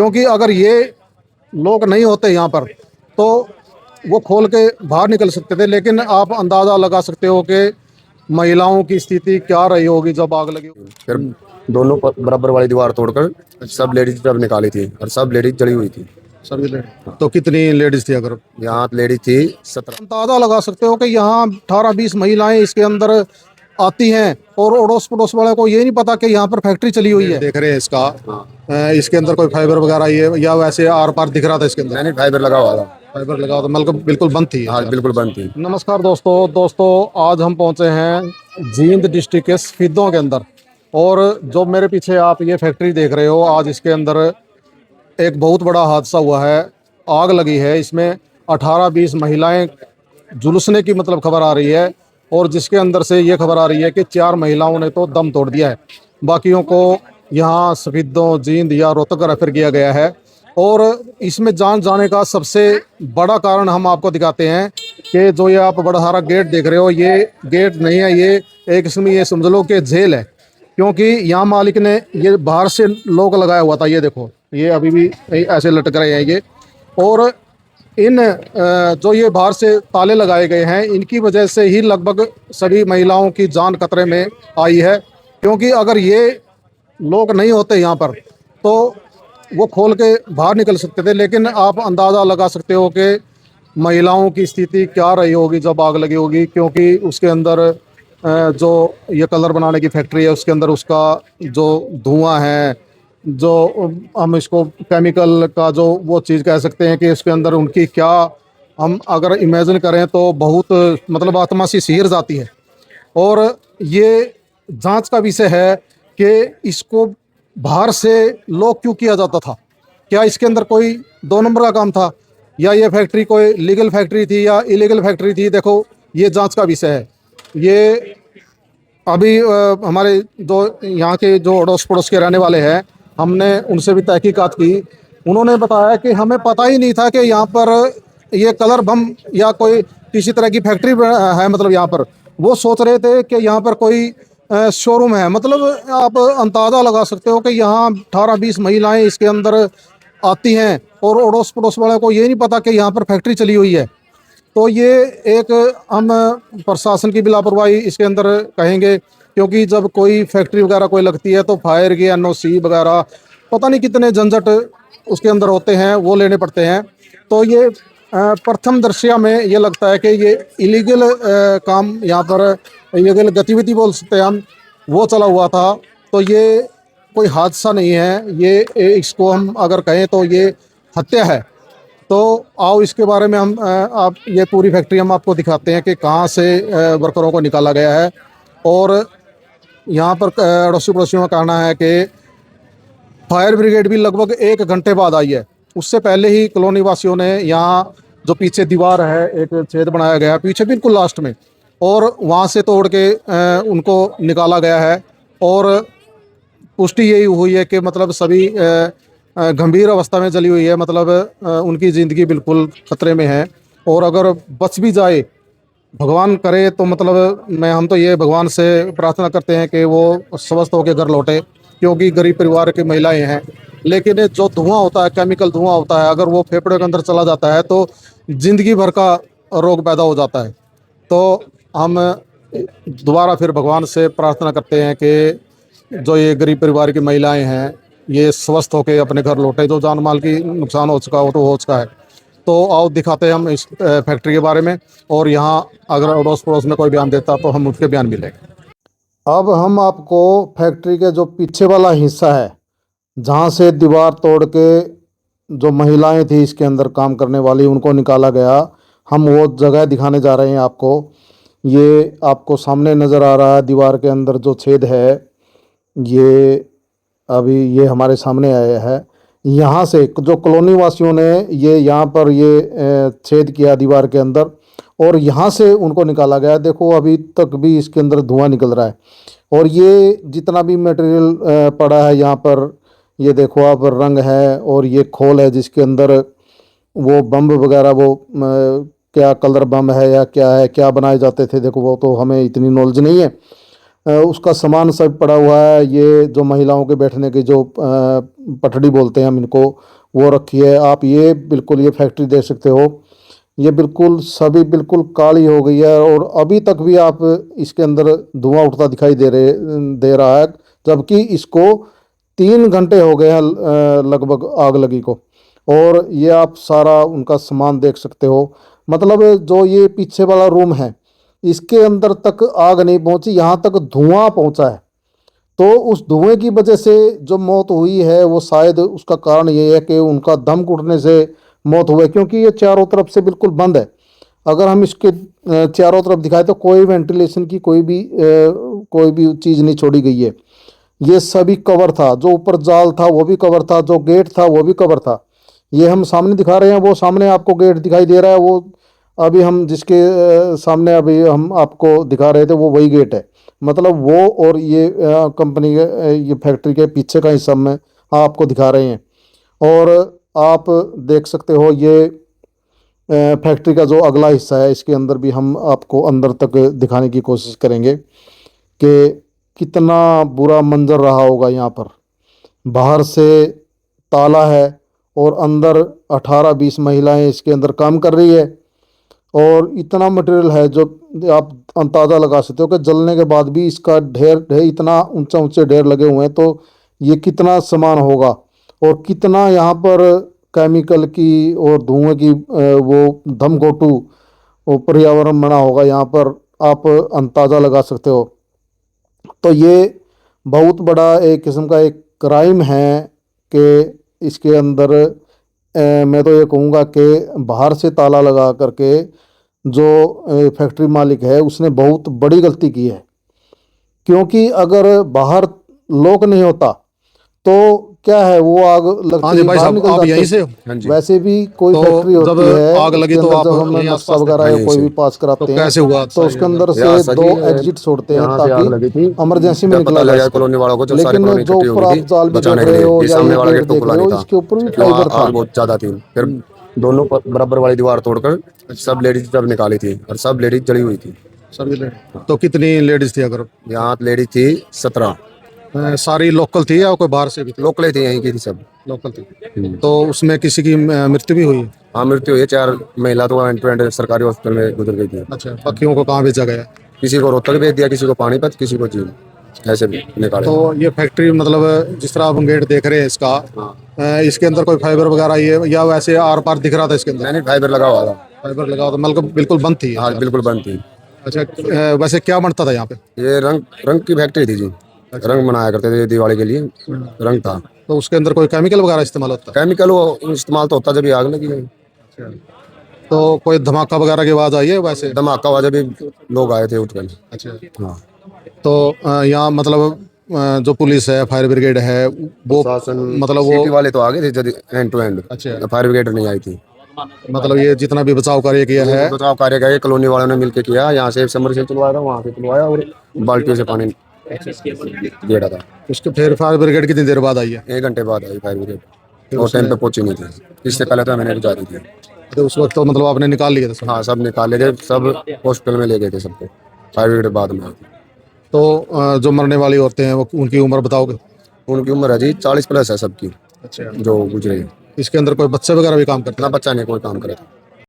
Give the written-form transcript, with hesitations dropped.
क्योंकि अगर ये लोग नहीं होते यहाँ पर तो वो खोल के बाहर निकल सकते थे। लेकिन आप अंदाज़ा लगा सकते हो कि महिलाओं की स्थिति क्या रही होगी जब आग लगी। फिर दोनों बराबर वाली दीवार तोड़कर सब लेडीज तब निकाली थी और सब लेडीज जली हुई थी। सभी लेडीज तो कितनी लेडीज थी? अगर यहाँ लेडीज थी 17। अंदाजा लगा सकते हो कि यहाँ 18-20 महिलाएं इसके अंदर आती हैं और अड़ोस पड़ोस वाले को ये नहीं पता कि यहाँ पर फैक्ट्री चली हुई है। देख रहे हैं इसका इसके अंदर कोई फाइबर वगैरह ये या वैसे आर पार दिख रहा था इसके अंदर? नहीं, फाइबर लगा हुआ था। फाइबर लगा हुआ था, मतलब बिल्कुल बंद थी। हाँ, बिल्कुल बंद थी। नमस्कार दोस्तों, आज हम पहुँचे हैं जींद डिस्ट्रिक्ट के सफीदों के अंदर। और जो मेरे पीछे आप ये फैक्ट्री देख रहे हो, आज इसके अंदर एक बहुत बड़ा हादसा हुआ है, आग लगी है। इसमें 18-20 महिलाएं झुलसने की मतलब खबर आ रही है और जिसके अंदर से ये खबर आ रही है कि 4 महिलाओं ने तो दम तोड़ दिया है। बाकियों को यहाँ सफीदों, जींद या रोहतक रेफर किया गया है। और इसमें जान जाने का सबसे बड़ा कारण हम आपको दिखाते हैं कि जो ये आप बड़ा सारा गेट देख रहे हो, ये गेट नहीं है, ये एक किस्म ये समझ लो कि जेल है। क्योंकि यहाँ मालिक ने ये बाहर से लॉक लगाया हुआ था। ये देखो, ये अभी भी ऐसे लटक रहे हैं ये। और इन जो ये बाहर से ताले लगाए गए हैं, इनकी वजह से ही लगभग सभी महिलाओं की जान खतरे में आई है। क्योंकि अगर ये लोग नहीं होते यहाँ पर तो वो खोल के बाहर निकल सकते थे। लेकिन आप अंदाज़ा लगा सकते हो कि महिलाओं की स्थिति क्या रही होगी जब आग लगी होगी। क्योंकि उसके अंदर जो ये कलर बनाने की फैक्ट्री है, उसके अंदर उसका जो धुआं है, जो हम इसको केमिकल का जो वो चीज़ कह सकते हैं कि इसके अंदर उनकी क्या, हम अगर इमेजिन करें तो बहुत मतलब आत्मा सी सिहर जाती है। और ये जांच का विषय है कि इसको बाहर से लॉक क्यों किया जाता था। क्या इसके अंदर कोई 2 नंबर का काम था, या ये फैक्ट्री कोई लीगल फैक्ट्री थी या इलीगल फैक्ट्री थी? देखो, ये जांच का विषय है। ये अभी हमारे जो यहाँ के जो अड़ोस पड़ोस के रहने वाले हैं, हमने उनसे भी तहकीकात की। उन्होंने बताया कि हमें पता ही नहीं था कि यहाँ पर ये कलर बम या कोई किसी तरह की फैक्ट्री है। मतलब यहाँ पर वो सोच रहे थे कि यहाँ पर कोई शोरूम है। मतलब आप अंदाज़ा लगा सकते हो कि यहाँ 18-20 महिलाएं इसके अंदर आती हैं और अड़ोस पड़ोस वाले को ये नहीं पता कि यहाँ पर फैक्ट्री चली हुई है। तो ये एक हम प्रशासन की भी लापरवाही इसके अंदर कहेंगे। क्योंकि जब कोई फैक्ट्री वगैरह कोई लगती है तो फायर की एनओसी वगैरह पता नहीं कितने झंझट उसके अंदर होते हैं, वो लेने पड़ते हैं। तो ये प्रथम दृष्टया में ये लगता है कि ये इलीगल काम, यहाँ पर इलीगल गतिविधि बोल सकते हैं हम, वो चला हुआ था। तो ये कोई हादसा नहीं है, ये इसको हम अगर कहें तो ये हत्या है। तो आओ इसके बारे में हम आप ये पूरी फैक्ट्री हम आपको दिखाते हैं कि कहाँ से वर्करों को निकाला गया है। और यहाँ पर अड़ोसी पड़ोसियों का कहना है कि फायर ब्रिगेड भी लगभग 1 घंटे बाद आई है। उससे पहले ही कॉलोनी वासियों ने यहाँ जो पीछे दीवार है, एक छेद बनाया गया है पीछे बिल्कुल लास्ट में, और वहाँ से तोड़ के उनको निकाला गया है। और पुष्टि यही हुई है कि मतलब सभी गंभीर अवस्था में जली हुई है। मतलब उनकी ज़िंदगी बिल्कुल खतरे में है। और अगर बच भी जाए, भगवान करे तो मतलब हम तो ये भगवान से प्रार्थना करते हैं कि वो स्वस्थ होकर घर लौटे। क्योंकि गरीब परिवार की महिलाएं हैं। लेकिन जो धुआं होता है, केमिकल धुआं होता है, अगर वो फेफड़े के अंदर चला जाता है तो ज़िंदगी भर का रोग पैदा हो जाता है। तो हम दोबारा फिर भगवान से प्रार्थना करते हैं कि जो ये गरीब परिवार की महिलाएं हैं, ये स्वस्थ होकर अपने घर लौटे। जो जान माल की नुकसान हो चुका हो तो हो चुका है। तो आओ दिखाते हैं हम इस फैक्ट्री के बारे में। और यहाँ अगर अड़ोस पड़ोस में कोई बयान देता तो हम उसके बयान भी लेंगे। अब हम आपको फैक्ट्री के जो पीछे वाला हिस्सा है, जहाँ से दीवार तोड़ के जो महिलाएं थी इसके अंदर काम करने वाली, उनको निकाला गया, हम वो जगह दिखाने जा रहे हैं आपको। ये आपको सामने नज़र आ रहा है, दीवार के अंदर जो छेद है, ये अभी ये हमारे सामने आया है। यहाँ से जो कॉलोनी वासियों ने ये यहाँ पर ये छेद किया दीवार के अंदर, और यहाँ से उनको निकाला गया। देखो अभी तक भी इसके अंदर धुआं निकल रहा है। और ये जितना भी मटेरियल पड़ा है यहाँ पर, ये देखो आप, रंग है और ये खोल है जिसके अंदर वो बम वगैरह, वो क्या कलर बम है या क्या है, क्या बनाए जाते थे, देखो वो तो हमें इतनी नॉलेज नहीं है। उसका सामान सब पड़ा हुआ है। ये जो महिलाओं के बैठने की जो पटड़ी बोलते हैं हम इनको, वो रखी है। आप ये बिल्कुल ये फैक्ट्री देख सकते हो, ये बिल्कुल सभी बिल्कुल काली हो गई है और अभी तक भी आप इसके अंदर धुआं उठता दिखाई दे रहा है, जबकि इसको 3 घंटे हो गए हैं लगभग आग लगी को। और ये आप सारा उनका सामान देख सकते हो, मतलब जो ये पीछे वाला रूम है इसके अंदर तक आग नहीं पहुंची, यहाँ तक धुआं पहुंचा है। तो उस धुएं की वजह से जो मौत हुई है वो शायद उसका कारण ये है कि उनका दम घुटने से मौत हुई है, क्योंकि ये चारों तरफ से बिल्कुल बंद है। अगर हम इसके चारों तरफ दिखाए तो कोई वेंटिलेशन की कोई भी चीज़ नहीं छोड़ी गई है। ये सभी कवर था, जो ऊपर जाल था वो भी कवर था, जो गेट था वो भी कवर था। ये हम सामने दिखा रहे हैं, वो सामने आपको गेट दिखाई दे रहा है, वो अभी हम जिसके सामने अभी हम आपको दिखा रहे थे वो वही गेट है। मतलब वो और ये कंपनी के ये फैक्ट्री के पीछे का हिस्सा में आपको दिखा रहे हैं। और आप देख सकते हो ये फैक्ट्री का जो अगला हिस्सा है, इसके अंदर भी हम आपको अंदर तक दिखाने की कोशिश करेंगे कि कितना बुरा मंजर रहा होगा। यहाँ पर बाहर से ताला है और अंदर 18-20 महिलाएं इसके अंदर काम कर रही है। और इतना मटेरियल है जो आप अंदाज़ा लगा सकते हो कि जलने के बाद भी इसका ढेर इतना ऊंचा ऊंचे ढेर लगे हुए हैं, तो ये कितना सामान होगा और कितना यहाँ पर केमिकल की और धुएं की वो धमघोटू वो पर्यावरण बना होगा, यहाँ पर आप अंदाज़ा लगा सकते हो। तो ये बहुत बड़ा एक किस्म का एक क्राइम है कि इसके अंदर मैं तो ये कहूँगा कि बाहर से ताला लगा करके जो फैक्ट्री मालिक है उसने बहुत बड़ी गलती की है। क्योंकि अगर बाहर लॉक नहीं होता तो क्या है, वो आग लगती हाँ जी है भाई बाहर साहब, निकल आप जाते यहीं हैं। से हो? हाँ जी। वैसे भी कोई तो फैक्ट्री जब होती है आग लगी उसके तो अंदर आप जब हम यहीं नक्शा आसपास थे? वगैरह हाँ, या यहीं कोई से। भी पास तो कराते हैं कैसे हुआ तो उसके अंदर से यहाँ सर 2 जी, एग्जिट छोड़ते हैं यहाँ से आग लगी थी। ताकि इमरजेंसी में जब निकला पता जा लगा सके। कॉलोनी वालों को, जो सारी लेकिन कॉलोनी जो इकट्ठी हो ऊपर गई आप थी जाल भी बचाने देख के रहे लिए, हो ये या सामने ये वाला गेट गेट तो देख खुला रहे नहीं हो, था, इसके ऊपर भी वहाँ फाइबर था। आग बहुत ज्यादा थी। फिर दोनों बराबर वाली दीवार तोड़कर सब लेडीज जब निकाली थी और सब लेडीज जली हुई थी। सभी लेडीज? तो कितनी लेडीज थी अगर? यहाँ लेडीज थी 17। सारी लोकल थी या कोई बाहर से भी थी? लोकल ही थी, यहीं की थी सब। लोकल थी। तो उसमें किसी की मृत्यु भी हुई? हाँ, मृत्यु हुई है। 4 महिला तो एंड टू एंड सरकारी हॉस्पिटल में गुजर गई थी। अच्छा, बाकियों को कहाँ भेजा गया? किसी को रोहतक भेज दिया, किसी को पानीपत, किसी को जींद, ऐसे भी निकाले। तो ये फैक्ट्री मतलब जिस तरह आप गेट देख रहे हैं इसका, इसके अंदर कोई फाइबर वगैरह ये या वैसे आर पार दिख रहा था इसके अंदर? मैंने फाइबर लगा हुआ था। फाइबर लगा हुआ था, मतलब बिल्कुल बंद थी ये? हाँ, बिल्कुल बंद थी। अच्छा, वैसे क्या बनता था यहाँ पे? ये रंग रंग की फैक्ट्री थी जी। रंग बनाया करते थे दिवाली के लिए, रंग था। तो उसके अंदर कोई केमिकल वगैरह इस्तेमाल होता केमिकल वो इस्तेमाल तो होता जब ये आग लगी है। है? तो कोई धमाका वगैरह की आवाज आई है वैसे? धमाका हुआ जब भी लोग आए थे उठकर। अच्छा। हाँ, तो यहाँ मतलब जो पुलिस है, फायर ब्रिगेड है, वो शासन मतलब सिटी वो वाले तो आ गए थे जब एंड टू एंड। अच्छा, फायर ब्रिगेड नहीं आई थी। मतलब ये जितना भी बचाव कार्य किया है? बचाव कार्य का ये कॉलोनी वालों ने मिलकर किया। यहाँ से समरसेबल चलवाया था, वहाँ से चलवाया और बाल्टियों से पानी गेड़ा था। उसके फिर फायर ब्रिगेड कितनी देर बाद आई है? 1 घंटे बाद आई फायर ब्रिगेड और टाइम पे पहुंची नहीं थी। इससे पहले तो मैंने बुझा दी थी। तो उस वक्त तो मतलब आपने निकाल लिया था सब? हाँ, सब निकाले थे, सब हॉस्पिटल में ले गए थे सबको। फायर ब्रिगेड बाद में आई थी। तो जो मरने वाली औरतें हैं वो उनकी उम्र बताओगे? उनकी उम्र है जी 40 प्लस है सबकी अच्छा। जो गुजरे। इसके अंदर कोई बच्चे वगैरह भी काम करते ना हैं? बच्चा नहीं कोई काम करे था।